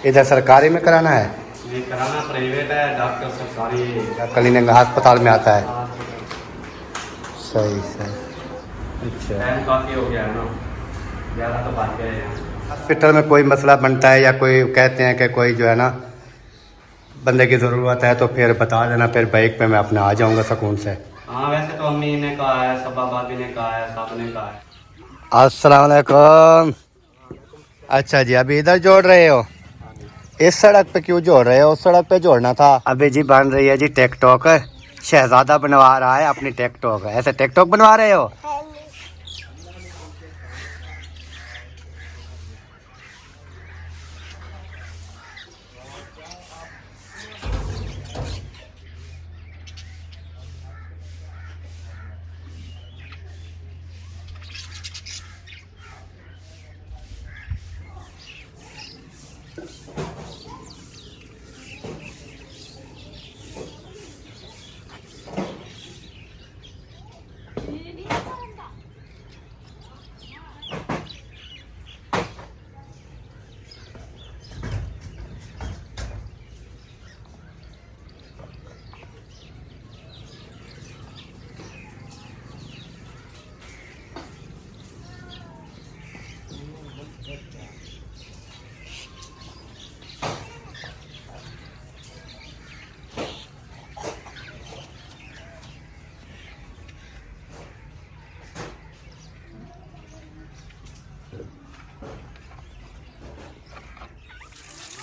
इधर सरकारी में कराना है? नहीं कराना प्राइवेट है, डॉक्टर सरकारी क्लिनिक अस्पताल में आता है। हॉस्पिटल। सही सही। अच्छा, टाइम काफ़ी हो गया है ना, ज़्यादा तो बात गए हैं। हॉस्पिटल में कोई मसला बनता है या कोई कहते हैं कि कोई जो है ना बंदे की ज़रूरत है तो फिर बता देना, फिर बाइक पे मैं अपना आ जाऊंगा सुकून से। हाँ वैसे तो अम्मी ने कहा है, सबा भाभी ने कहा है, साहब ने कहा है। अस्सलाम वालेकुम। अच्छा जी, अभी इधर जोड़ रहे हो? हाँ जी। इस सड़क पे क्यों जोड़ रहे हो? उस सड़क पे जोड़ना था। अभी जी बन रही है जी टिकटॉक। शहजादा बनवा रहा है अपनी टिकटॉक। ऐसे टिकटॉक बनवा रहे हो?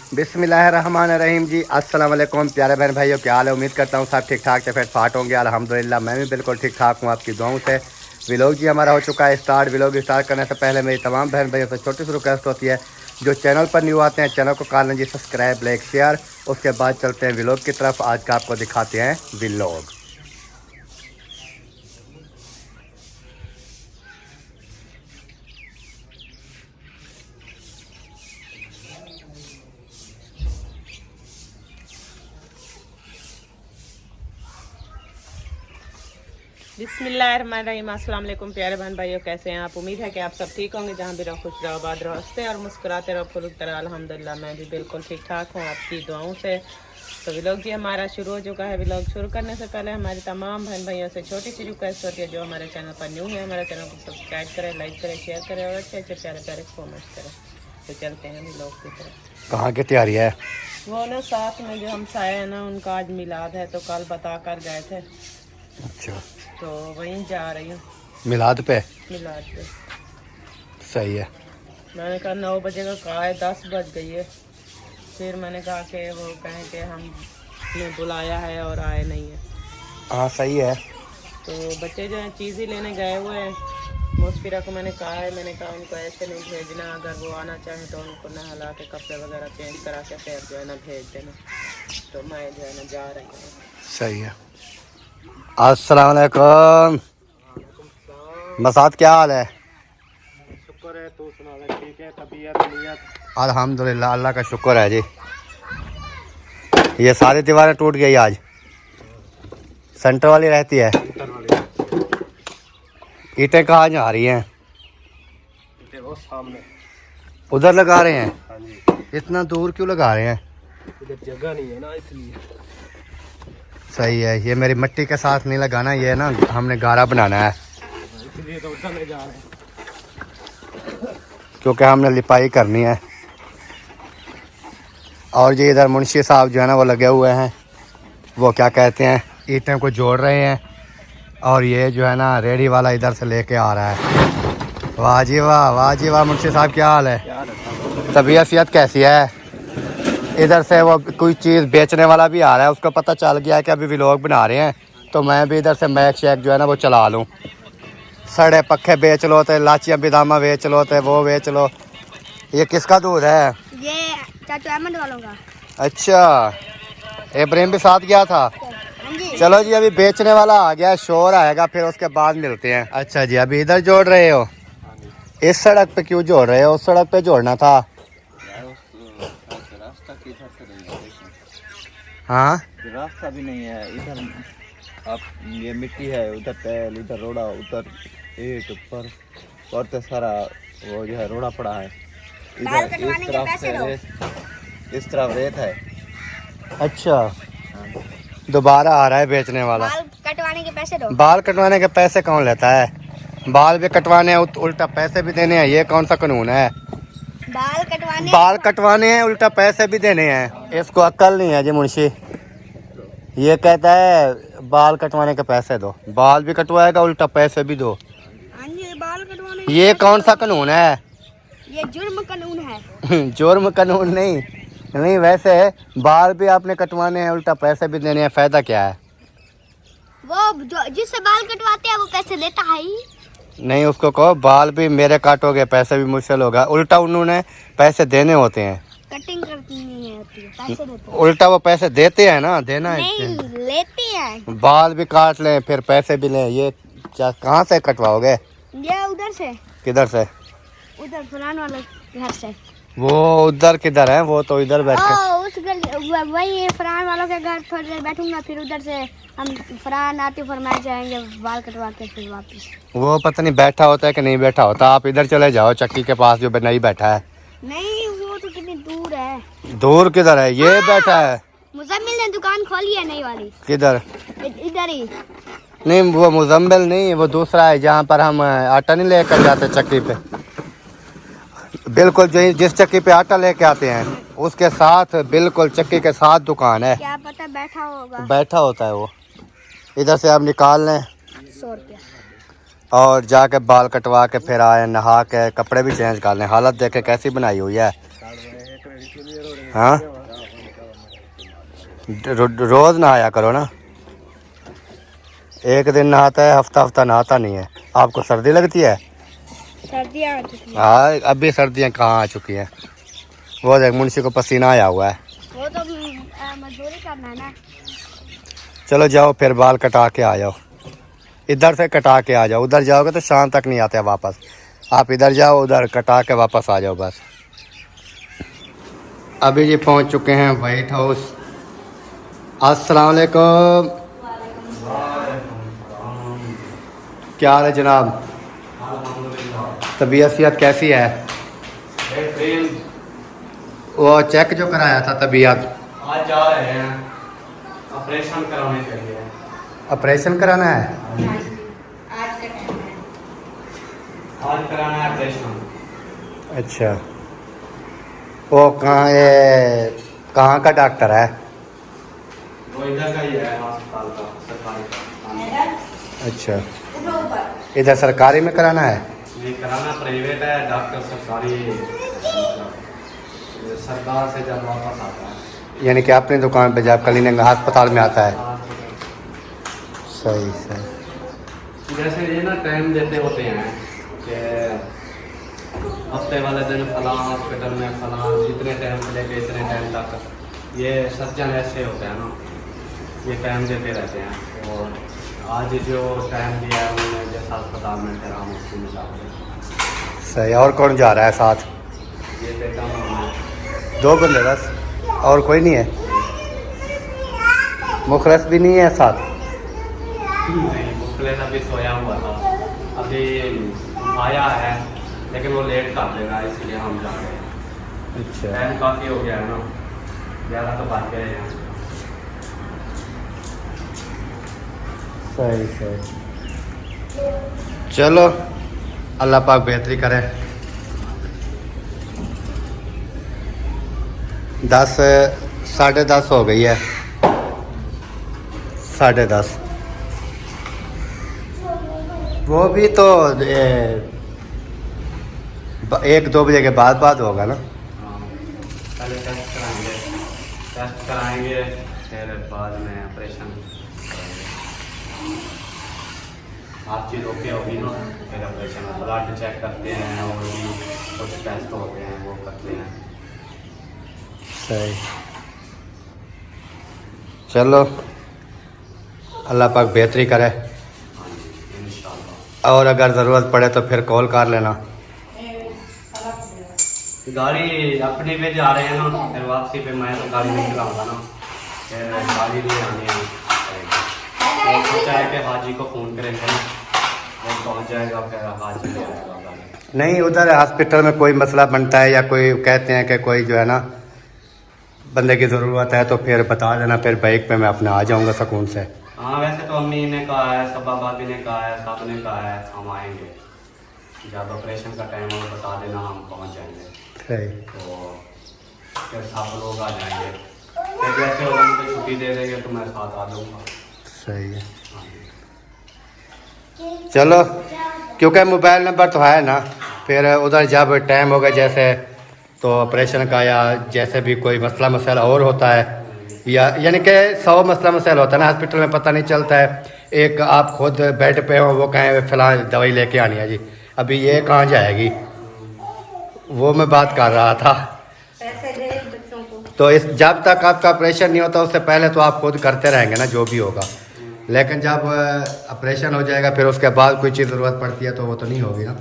बिस्मिल्लाहिर्रहमानिर्रहीम जी। अस्सलाम वालेकुम प्यारे बहन भाइयों, क्या हाल है? उम्मीद करता हूँ सब ठीक ठाक से फिर फाट होंगे। अल्हम्दुलिल्लाह मैं भी बिल्कुल ठीक ठाक हूँ आपकी दुआओं से। व्लॉग जी हमारा हो चुका है स्टार्ट। व्लॉग स्टार्ट करने से पहले मेरी तमाम बहन भाइयों से छोटी सी रिक्वेस्ट होती है, जो चैनल पर न्यू आते हैं चैनल को कर लें जी सब्सक्राइब, लाइक, शेयर। उसके बाद चलते हैं व्लॉग की तरफ। आज का आपको दिखाते हैं व्लॉग। बिस्मिल्लाहिर्रहमानिर्रहीम। अस्सलाम वालेकुम प्यारे बहन भाइयों, कैसे हैं आप? उम्मीद है कि आप सब ठीक होंगे। जहाँ भी रहो खुश रहो, आबाद रहो, हंसते और मुस्कुराते रहो, फुरुख तरह। अल्हम्दुलिल्लाह मैं भी बिल्कुल ठीक ठाक हूँ आपकी दुआओं से। तो व्लॉग जी हमारा शुरू हो चुका है। व्लॉग शुरू करने से पहले हमारी तमाम बहन भाइयों से छोटी सी रिक्वेस्ट होती है, जो हमारे चैनल पर न्यू है हमारे चैनल को सब्सक्राइब करें, लाइक करें, शेयर करें और अच्छे अच्छे प्यारे प्यारे कॉमेंट्स करें। तो चलते हैं व्लॉग की तरफ। कहाँ की तैयारी है? वो ना साथ में जो हम साए हैं ना, उनका आज मिलाद है, तो कल बता कर गए थे, अच्छा, तो वहीं जा रही हूँ मिलाद पे? मिलाद पे। सही है। मैंने कहा 9 बजे का कहा है, 10 बज गई है। फिर मैंने कहा कि वो कहें कि हमने बुलाया है और आए नहीं है। हाँ सही है। तो बच्चे जो हैं चीज़ ही लेने गए हुए हैं। मुस्फिरा को मैंने कहा है, मैंने कहा उनको ऐसे नहीं भेजना, अगर वो आना चाहें तो उनको नहला के कपड़े वगैरह चेंज करा के फिर जो है ना भेज देना। तो मैं जो है ना जा रही हूँ। सही है। अस्सलाम वालेकुम। मसाद क्या हाल है? शुक्र है, तू सुना ठीक है? तबीयत नीयत? अल्हम्दुलिल्लाह अल्लाह का शुक्र है जी। ये सारी दीवारें टूट गई आज। सेंटर वाली रहती है। इंटर वाले ईंटें कहाँ जा रही हैं? वो सामने। उधर लगा रहे हैं? हाँ जी। इतना दूर क्यों लगा रहे हैं? इधर जगह नहीं है ना, इसलिए। सही है। ये मेरी मिट्टी के साथ नहीं लगाना, ये ना हमने गारा बनाना है, इसलिए तो उधर ले जा रहे हैं। क्योंकि हमने लिपाई करनी है। और ये इधर मुंशी साहब जो है ना वो लगे हुए हैं, वो क्या कहते हैं ईंटें को जोड़ रहे हैं। और ये जो है ना रेडी वाला इधर से लेके आ रहा है। वाह जी वाह, वाह जी वाह। मुंशी साहब क्या हाल है? तबीयत सेहत कैसी है? इधर से वो कोई चीज़ बेचने वाला भी आ रहा है, उसको पता चल गया है कि अभी व्लॉग बना रहे हैं, तो मैं भी इधर से मैक शैक जो है ना वो चला लूँ। सड़े पक्के बेच लो, तो लाचियाँ बिदामा बेच लो, तो वो बेच लो। ये किसका दूध है? ये चाचू अहमद वालों का। अच्छा, इब्राहिम भी साथ गया था। हाँ जी। चलो जी, अभी बेचने वाला आ गया, शोर आएगा, फिर उसके बाद मिलते हैं। अच्छा जी, अभी इधर जोड़ रहे हो? इस सड़क पे क्यों जोड़ रहे हो? उस सड़क पे जोड़ना था। रास्ता किधर से नहीं है? हाँ रास्ता भी नहीं है इधर। अब ये मिट्टी है, उधर पैल, इधर रोड़ा, उधर ईंट, ऊपर और तो सारा वो जो है रोड़ा पड़ा है। बाल इधर कटवाने इस के तरफ पैसे दो। से इस तरफ रेत है। अच्छा, दोबारा आ रहा है बेचने वाला। बाल कटवाने के पैसे दो। बाल कटवाने के पैसे कौन लेता है? बाल भी कटवाने हैं, उल्टा पैसे भी देने हैं। ये कौन सा कानून है? बाल कटवाने हैं, उल्टा पैसे भी देने हैं। इसको अक्ल नहीं है जी मुंशी। ये कहता है बाल कटवाने के पैसे दो, बाल भी कटवाएगा, उल्टा पैसे भी दो। हाँ जी, बाल कटवाने के ये पैसे कौन दो। सा कानून है? ये जुर्म कानून है। जुर्म कानून नहीं, नहीं वैसे बाल भी आपने कटवाने हैं, उल्टा पैसे भी देने हैं। फायदा क्या है? वो जो जिससे बाल कटवाते हैं वो पैसे देता है ही। नहीं, उसको कहो बाल भी मेरे काटोगे, पैसे भी मुझसे लोगे। उल्टा उन्होंने पैसे देने होते हैं। कटिंग करती नहीं है होती है, पैसे देते हैं। उल्टा वो पैसे देते हैं ना, देना है। नहीं लेते हैं। बाल भी काट लें फिर पैसे भी लें। ये कहाँ से कटवाओगे? ये उधर से, किधर से? उधर फलान वाले घर से। वो उधर किधर है? वो तो इधर बैठे। उस वही फरहान वालों के घर थोड़ी देर बैठूंगा, फिर उधर से हम फरहान आते फरमाए जाएंगे बाल कटवा के फिर वापस। वो पता नहीं बैठा होता है कि नहीं बैठा होता। आप इधर चले जाओ चक्की के पास, जो नहीं बैठा है। नहीं, वो तो कितनी दूर है। दूर किधर है? ये बैठा है। मुजम्मिल ने दुकान खोली है नई वाली, किधर? इधर ही। नहीं, वो मुजम्मिल नहीं, वो दूसरा है जहाँ पर हम आटा नहीं लेकर जाते चक्की पे। बिल्कुल जो जिस चक्की पे आटा लेके आते हैं उसके साथ, बिल्कुल चक्की के साथ दुकान है। क्या पता बैठा होगा। बैठा होता है वो। इधर से आप निकाल लें 100 रुपया। और जाके बाल कटवा के फिर आए, नहा के कपड़े भी चेंज कर लें। हालत देखे कैसी बनाई हुई है। हाँ, रोज नहाया करो ना। एक दिन नहाता है, हफ्ता हफ्ता नहाता नहीं है। आपको सर्दी लगती है? सर्दियाँ आ चुकी हैं। हाँ, अभी सर्दियाँ कहाँ आ चुकी हैं। वो देख मुंशी को पसीना आया हुआ है। वो तो मजदूरी करना है ना। चलो जाओ फिर बाल कटा के आ जाओ। इधर से कटा के आ जाओ, उधर जाओगे तो शाम तक नहीं आते वापस। आप इधर जाओ, उधर कटा के वापस आ जाओ बस। अभी जी पहुंच चुके हैं वाइट हाउस। अस्सलाम वालेकुम। क्या हाल है जनाब? तबीयत सेहत कैसी है? वो चेक जो कराया था तबीयत, आज जा रहे हैं ऑपरेशन कराने के लिए। ऑपरेशन कराना है? आज का टाइम है। आज कराना है ऑपरेशन। अच्छा, वो कहाँ, ये कहाँ का डॉक्टर है? वो इधर का ही है, अस्पताल का, सरकारी का। अच्छा, इधर सरकारी में कराना है? नहीं कराना प्राइवेट है, डॉक्टर सरकारी। सरकार से जब वापस आता है, यानी कि अपनी दुकान पे जब क्लिनिक अस्पताल में आता है। हाँ, सही सही। जैसे ये ना टाइम देते होते हैं कि हफ्ते वाले दिन फलां हॉस्पिटल में फलां इतने टाइम से लेके इतने टाइम तक। ये सर्जन ऐसे होते हैं ना, ये टाइम देते रहते हैं। और आज जो टाइम दिया है उन्होंने, जैसा अस्पताल में फिर हम उसके मुताबिक। सही। और कौन जा रहा है साथ? ये बेटा उन्होंने 2 बंदे बस, और कोई नहीं है? मुखलस भी नहीं है साथ? नहीं, मुखलेस अभी सोया हुआ था, अभी आया है लेकिन वो लेट कर देगा, इसलिए हम जा रहे हैं। अच्छा, टाइम काफ़ी हो गया है ना, 11 तो बज गए हैं। सही सही। चलो अल्लाह पाक बेहतरी करे। 10 साढ़े 10 हो गई है, 10:30। वो भी तो 1-2 बजे के बाद होगा ना? हाँ, पहले टेस्ट कराएंगे फिर बाद में ऑपरेशन कराएंगे। आप चीज़ ओके होगी ना, फिर ऑपरेशन। ब्लड चेक करते हैं और भी कुछ टेस्ट होते हैं वो करते हैं। सही। चलो अल्लाह पाक बेहतरी करे। हाँ जी, इंशाल्लाह। और अगर ज़रूरत पड़े तो फिर कॉल कर लेना। गाड़ी अपने पे जा रहे हैं ना, फिर वापसी पे मैं तो गाड़ी नहीं चलाऊंगा ना, फिर गाड़ी ले आनी है। तो सोचा है कि हाजी को फ़ोन करेंगे ना, वो पहुंच जाएगा फिर हाजी ले आएगा गाड़ी। नहीं, उधर हॉस्पिटल में कोई मसला बनता है या कोई कहते हैं कि कोई जो है ना बंदे की ज़रूरत है तो फिर बता देना, फिर बाइक पे मैं अपने आ जाऊँगा सुकून से। हाँ वैसे तो अम्मी ने कहा है, सबा भाभी ने कहा है, साहब ने कहा है हम आएंगे, जब ऑपरेशन का टाइम हो बता देना, हम पहुंच जाएंगे। सही। तो फिर सब लोग आ जाएंगे, फिर जैसे होगा मुझे छुट्टी दे देंगे तो मैं साथ आ जाऊँगा। सही है, चलो, क्योंकि मोबाइल नंबर तो है ना, फिर उधर जब टाइम होगा जैसे तो ऑपरेशन का या जैसे भी कोई मसला मसाइल और होता है, या यानी कि 100 मसला मसाइल होता है ना हॉस्पिटल में, पता नहीं चलता है। एक आप खुद बेड पे हो, वो कहें फ़िलहाल दवाई लेके आनी है जी, अभी ये कहाँ जाएगी, वो मैं बात कर रहा था। तो इस जब तक आपका ऑपरेशन नहीं होता उससे पहले तो आप खुद करते रहेंगे ना जो भी होगा, लेकिन जब ऑपरेशन हो जाएगा फिर उसके बाद कोई चीज़ ज़रूरत पड़ती है तो वो तो नहीं होगी ना।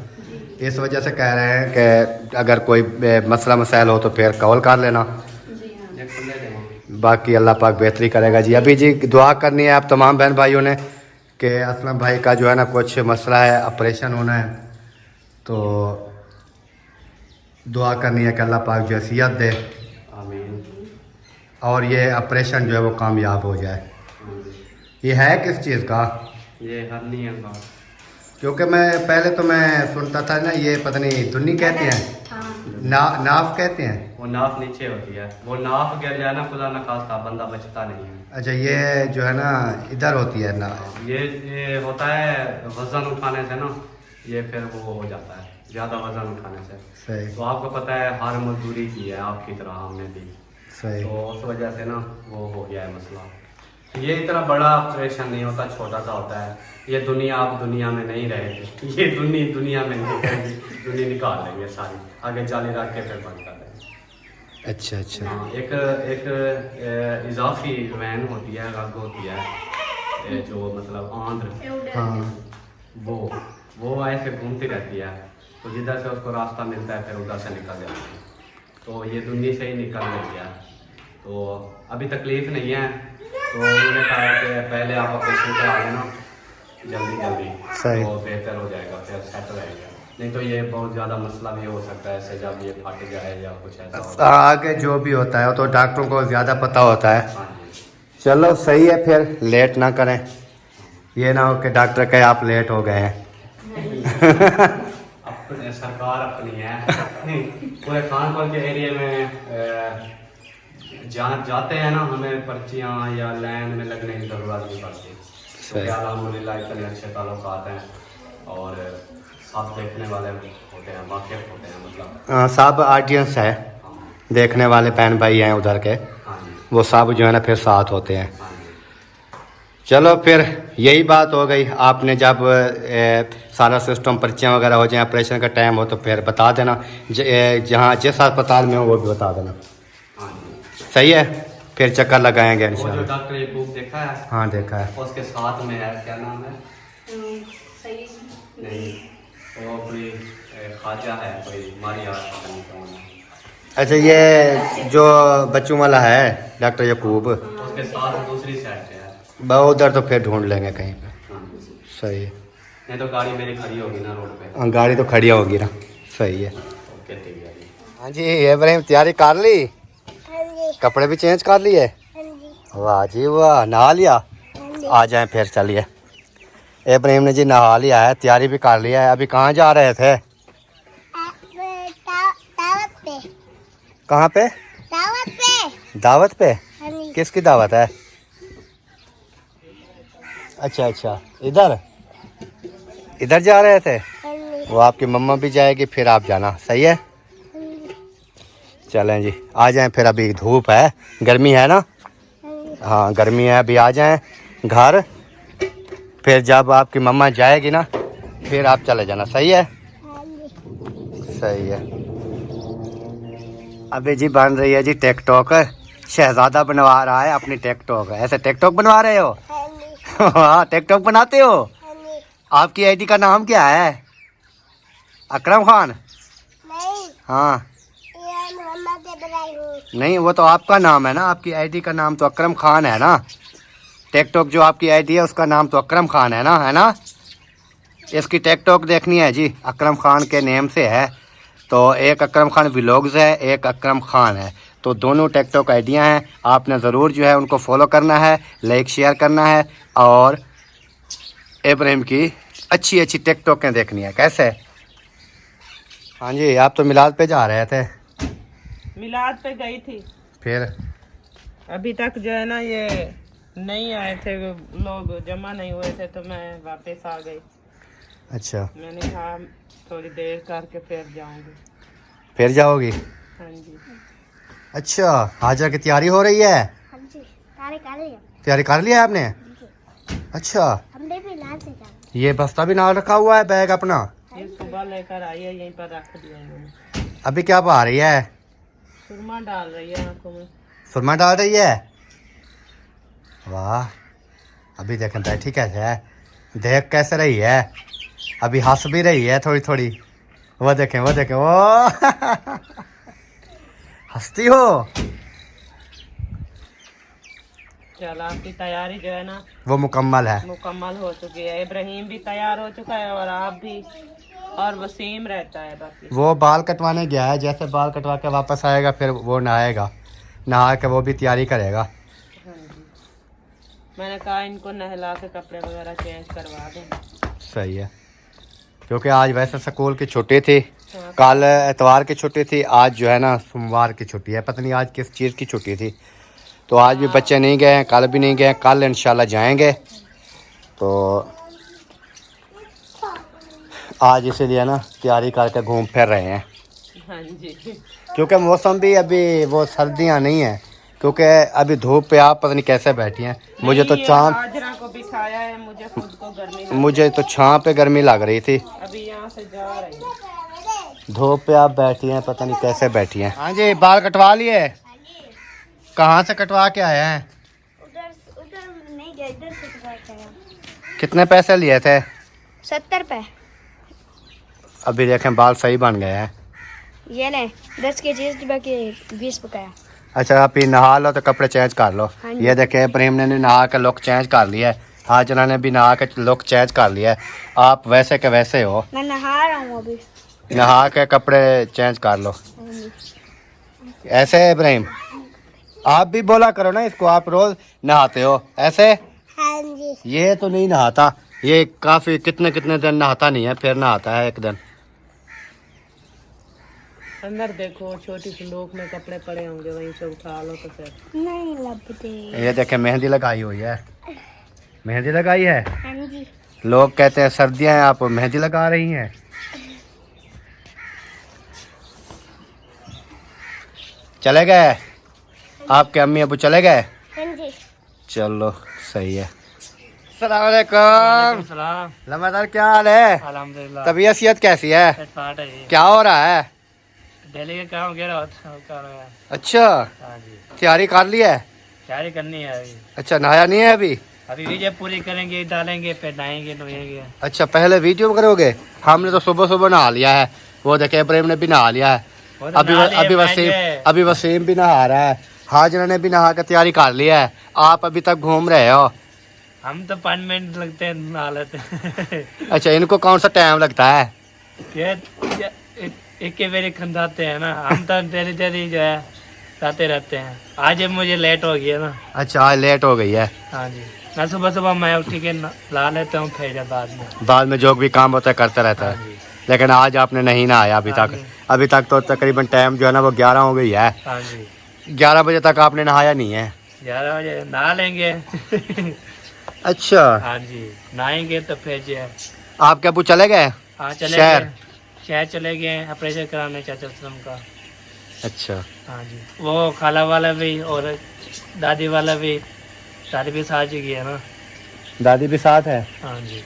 इस वजह से कह रहे हैं कि अगर कोई मसला मसाइल हो तो फिर कॉल कर लेना। बाकी अल्लाह पाक बेहतरी करेगा जी। अभी जी दुआ करनी है आप तमाम बहन भाइयों ने कि असलम भाई का जो है ना कुछ मसला है, ऑपरेशन होना है, तो दुआ करनी है कि अल्लाह पाक जो सेहत दे आमीन। और ये ऑपरेशन जो है वो कामयाब हो जाए। ये है किस चीज़ का? ये हर्निया का। क्योंकि मैं पहले तो मैं सुनता था ना, ये पता नहीं दुन्नी कहते हैं, नाफ कहते हैं। वो नाफ नीचे होती है, वो नाफ गिर जाए ना खुदा न खास्ता बंदा बचता नहीं है। अच्छा, ये जो है ना इधर होती है ना, ये होता है वजन उठाने से ना, ये फिर वो हो जाता है ज़्यादा वजन उठाने से। सही तो आपको पता है हर मजदूरी की है आपकी तरह हमने भी, सही। तो उस वजह से ना वो हो गया है मसला। ये इतना बड़ा ऑपरेशन नहीं होता, छोटा सा होता है। ये दुनिया आप दुनिया में नहीं रहेगी, ये दुनिया में नहीं रहेगी, दुनिया निकाल लेंगे सारी, आगे जाली रख के फिर बंद कर देंगे। अच्छा अच्छा। हाँ, एक इजाफी वैन होती है, रग होती है, ये जो मतलब आंध्र, हाँ वो ऐसे घूमती रहती है, तो जिधर से उसको रास्ता मिलता है फिर उधर से निकल जाती है। तो ये दुनिया से ही निकल गई है, तो अभी तकलीफ नहीं है। तो उन्होंने कहा कि पहले आप ऑपरेशन करा लेना जल्दी सही। तो बेहतर हो जाएगा, फिर सेट रहेगा। नहीं तो ये बहुत ज़्यादा मसला भी हो सकता है, ऐसे जब ये फट जाए या कुछ ऐसा हो। आगे जो भी होता है वो तो डॉक्टरों को ज़्यादा पता होता है। हाँ जी। चलो सही है, फिर लेट ना करें, ये ना हो कि डॉक्टर कहे आप लेट हो गए हैं। अपने सरकार अपनी है। पूरे खानपुर के एरिया में जहाँ जाते हैं ना, हमें पर्चियाँ या लाइन में लगने की ज़रूरत नहीं पड़ती। तो अल्हम्दुलिल्लाह इतने अच्छे ताल्लुकात हैं और साथ देखने वाले होते हैं, वाकिफ होते हैं, मतलब सब ऑडियंस है, देखने वाले बहन भाई हैं उधर के, हाँ जी, वो सब जो है ना फिर साथ होते हैं। हाँ जी। चलो फिर यही बात हो गई। आपने जब सारा सिस्टम पर्चियाँ वगैरह हो जाए, ऑपरेशन का टाइम हो तो फिर बता देना, जहाँ जिस अस्पताल में हो वो भी बता देना। हाँ जी। सही है, फिर चक्कर लगाएंगे वो जो इंशाल्लाह। डॉक्टर ये बुक देखा है, हाँ देखा है। उसके साथ में है, क्या नाम है? नहीं, वो कोई ख्वाजा है, कोई मारिया पता नहीं कौन है। अच्छा, ये जो बच्चों वाला है डॉक्टर यकूब, उसके साथ दूसरी साइड पे है। बहुत उधर तो फिर ढूंढ लेंगे कहीं पे। हाँ जी। सही है। नहीं तो गाड़ी मेरी खड़ी होगी ना रोड पे। हाँ, गाड़ी तो खड़ी होगी ना। सही है। ओके ठीक है जी। हाँ जी, इब्राहिम तैयारी कर ली? कपड़े भी चेंज कर लिए? वाह जी वाह, नहा लिया? आ जाए फिर चलिए। इब्राहिम ने जी नहा लिया है, तैयारी भी कर लिया है। अभी कहाँ जा रहे थे? दावत पे। कहाँ पे? दावत पे। दावत पे? हाँ जी। किसकी दावत है? अच्छा अच्छा, इधर जा रहे थे? वो आपकी मम्मा भी जाएगी, फिर आप जाना। सही है, चलें जी, आ जाएं फिर। अभी धूप है, गर्मी है ना? हाँ गर्मी है, अभी आ जाएं घर, फिर जब आपकी मम्मा जाएगी ना फिर आप चले जाना। सही है, सही है। अभी जी बन रही है जी टिकटॉक, शहजादा बनवा रहा है अपनी टिकटॉक। ऐसे टिकटॉक बनवा रहे हो? हाँ टिकटॉक बनाते हो? आपकी आईडी का नाम क्या है? अकरम खान? नहीं, हाँ ये मोहम्मद इब्राहिम। नहीं, वो तो आपका नाम है ना, आपकी आईडी का नाम तो अकरम खान है ना। टिकटॉक जो आपकी आईडी है उसका नाम तो अकरम खान है ना? इसकी टिकटॉक देखनी है जी, अकरम खान के नेम से है। तो एक अकरम खान व्लॉग्स है, एक अकरम खान है। तो दोनों टिकटॉक आइडिया हैं, आपने ज़रूर जो है उनको फॉलो करना है, लाइक शेयर करना है और इब्राहिम की अच्छी अच्छी टिकटॉकें देखनी है। कैसे? हाँ जी, आप तो मिलाद पे जा रहे थे। मिलाद पे गई थी, फिर अभी तक जो है ना ये नहीं आए थे लोग, जमा नहीं हुए थे, तो मैं वापस आ गई। अच्छा, मैंने कहा थोड़ी देर करके फिर जाऊंगी। फिर जाओगी? हाँ जी। अच्छा, हाजा की तैयारी हो रही है? हाँ जी, तारे कर लिया। तैयारी कर लिया आपने? अच्छा, हमने भी लाल से जाना। ये बस्ता भी नाल रखा हुआ है, बैग अपना? ये सुबह लेकर आई है, यहीं पर रख दिया इन्होंने। अभी क्या पा रही है? सुरमा डाल रही है आंखों में। सुरमा डाल रही है? वाह, अभी देखें बैठी कैसे है, देख कैसे रही है, अभी हंस भी रही है थोड़ी थोड़ी। वो देखें वो हंसती हो। चल, आपकी तैयारी जो है ना वो मुकम्मल है। मुकम्मल हो चुकी है। इब्राहिम भी तैयार हो चुका है और आप भी, और वसीम रहता है बाकी। वो बाल कटवाने गया है, जैसे बाल कटवा के वापस आएगा फिर वो नहाएगा, नहा के वो भी तैयारी करेगा। हाँ जी, मैंने कहा इनको नहला के कपड़े वगैरह चेंज करवा दें। सही है, क्योंकि आज वैसे स्कूल की छुट्टी थी, हाँ। कल एतवार की छुट्टी थी, आज जो है ना सोमवार की छुट्टी है, पता नहीं आज किस चीज़ की छुट्टी थी। तो आज भी बच्चे नहीं गए हैं, कल भी नहीं गए, कल इंशाल्लाह जाएंगे। तो आज इसीलिए ना तैयारी करके घूम फिर रहे हैं, हाँ जी। क्योंकि मौसम भी अभी वो सर्दियाँ नहीं है, क्योंकि अभी धूप पे आप पता नहीं कैसे बैठी हैं। मुझे तो नहीं, हाजरा को बिठाया है, मुझे खुद को गर्मी लग मुझे तो छां पे गर्मी लग रही थी, अभी यहाँ से जा रही है। धूप पे आप बैठी हैं, पता नहीं कैसे बैठी हैं। हाँ जी, बाल कटवा लिए? कहाँ से कटवा के आए हैं? उधर उधर नहीं गए, इधर से कटवा। कितने पैसे लिए थे? 70 रुपए। अभी देखें बाल सही बन गए हैं। ये ले 10 के चीज बाकी 20 पकाया। अच्छा, आप ही नहा लो तो कपड़े चेंज कर लो। हाँ जी। ये देखें प्रेम ने भी नहा के लुक चेंज कर लिया है, हाजरा ने भी नहा के लुक चेंज कर लिया है। आप वैसे के वैसे हो, मैं नहा रहा हूँ अभी। नहा के कपड़े चेंज कर लो। हाँ जी। ऐसे है इब्राहिम, आप भी बोला करो ना इसको, आप रोज नहाते हो ऐसे? हाँ जी। ये तो नहीं नहाता, ये काफी कितने कितने दिन नहाता नहीं है, फिर नहाता है एक दिन। अंदर देखो, छोटी संदूक में कपड़े पड़े होंगे, वहीं से उठा लो तो फिर। नहीं लपटे। ये देखें मेहंदी लगाई हुई है, मेहंदी लगाई है। हाँ जी। लोग कहते हैं सर्दियां हैं, आप मेहंदी लगा रही हैं। चले गए आपके अम्मी अबू? चले गए? हाँ जी। चलो सही है। अस्सलाम वालेकुम। सलाम। लम्बादार, क्या हाल है? अल्हम्दुलिल्लाह। तबीयत सेहत कैसी है? फाट है ये। क्या हो रहा है? डेली का काम वगैरह होता है। अच्छा, हाँ जी, तैयारी कर ली है? तैयारी करनी है अभी। अच्छा, नहाया नहीं है अभी? अभी वीडियो पूरी करेंगे, डालेंगे, फिर नहाएंगे धोएंगे। अच्छा, पहले वीडियो करोगे? हमने तो सुबह सुबह नहा लिया है, वो देखे प्रेम ने भी नहा लिया है, वो तो अभी नहा लिए, अभी वसीम भी नहा रहा है, हाजरा ने भी नहा कर तैयारी कर लिया है। आप अभी तक घूम रहे हो। हम तो 5 मिनट लगते हैं, नहा लेते हैं। अच्छा, इनको कौन सा टाइम लगता है? एक के मेरे खंदाते हैं ना, हम तो तेरी तेरी जो है जाते रहते हैं। आज मुझे लेट हो गया ना। अच्छा, आज लेट हो गई है। हाँ जी, मैं सुबह सुबह मैं उठ के ला लेता हूँ, फिर बाद में जो भी काम होता है करता रहता है। हाँ जी। लेकिन आज आपने नहीं नहाया अभी हाँ तक? जी। अभी तक तो तकरीबन टाइम जो है ना वो 11 हो गई है। हाँ जी, 11 बजे तक आपने नहाया नहीं है? 11 बजे नहा लेंगे। अच्छा, हाँ जी, नहाएंगे तो फिर जो है। आपके अबू चले गए? हाँ, चले शहर? गए, शहर चले गए ऑपरेशन कराने चाचा सलम का। अच्छा, हाँ जी, वो खाला वाला भी और दादी वाला भी, दादी भी साथ ही है ना। दादी भी साथ है? हाँ जी।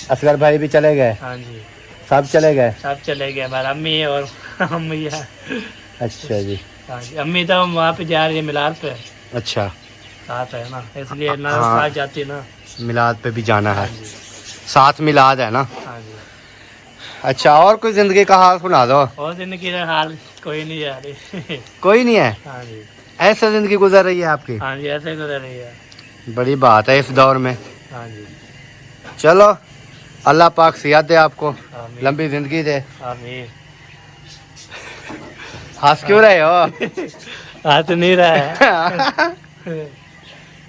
असगर भाई भी चले गए? हाँ जी, सब चले गए? सब चले गए, हमारा अम्मी और अम्मी है। अच्छा जी। हाँ जी, अम्मी तो वहाँ पे जा रही है मिलाद पे, अच्छा, साथ है ना, इसलिए ना हाँ। साथ जाती ना। मिलाद पे भी जाना हाँ है, जी। साथ मिलाद है ना। हाँ जी, अच्छा, और कोई जिंदगी का हाल सुना दो। और जिंदगी का हाल कोई नहीं जा रही। कोई नहीं है? हाँ जी। ऐसे जिंदगी गुजर रही है आपकी? हाँ जी, ऐसे गुजर रही है। बड़ी बात है इस दौर में। हाँ जी। चलो, अल्लाह पाक सेहत दे आपको, आमीन। लंबी जिंदगी दे। आमीन। हंस क्यों रहे हो? हाथ नहीं रहा है।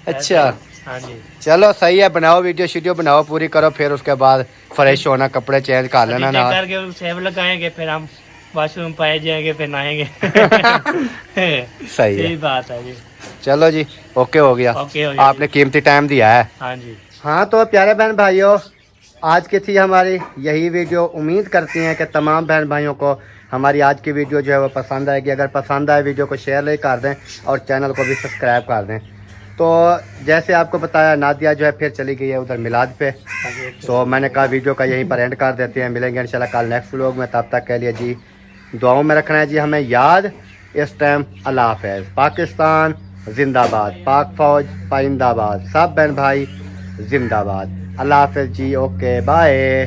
अच्छा हाँ जी। चलो सही है, बनाओ वीडियो बनाओ पूरी करो, फिर उसके बाद फ्रेश होना, कपड़े चेंज कर लेना अभी ना। चेक करके सेब लगाएंगे, फिर हम वॉशरूम पाए जाएंगे, फिर नहाएंगे। सही है, यही बात है जी। चलो जी, ओके हो गया। ओके हो गया आपने कीमती टाइम दिया है। हाँ जी। हाँ तो प्यारे बहन भाइयों, आज की थी हमारी यही वीडियो। उम्मीद करती हैं कि तमाम बहन भाइयों को हमारी आज की वीडियो जो है वो पसंद आएगी। अगर पसंद आए वीडियो को शेयर कर दें और चैनल को भी सब्सक्राइब कर दें। तो जैसे आपको बताया, नादिया जो है फिर चली गई है उधर मिलाद पे, तो मैंने कहा वीडियो का यहीं पर एंड कर देते हैं। मिलेंगे इंशाल्लाह कल नेक्स्ट व्लॉग में, तब तक के लिए जी दुआओं में रखना है जी हमें याद। इस टाइम अल्लाह हाफ़िज़। पाकिस्तान जिंदाबाद, पाक फौज पाइंदाबाद, सब बहन भाई जिंदाबाद। अल्लाह हाफ़िज़ जी, ओके बाय।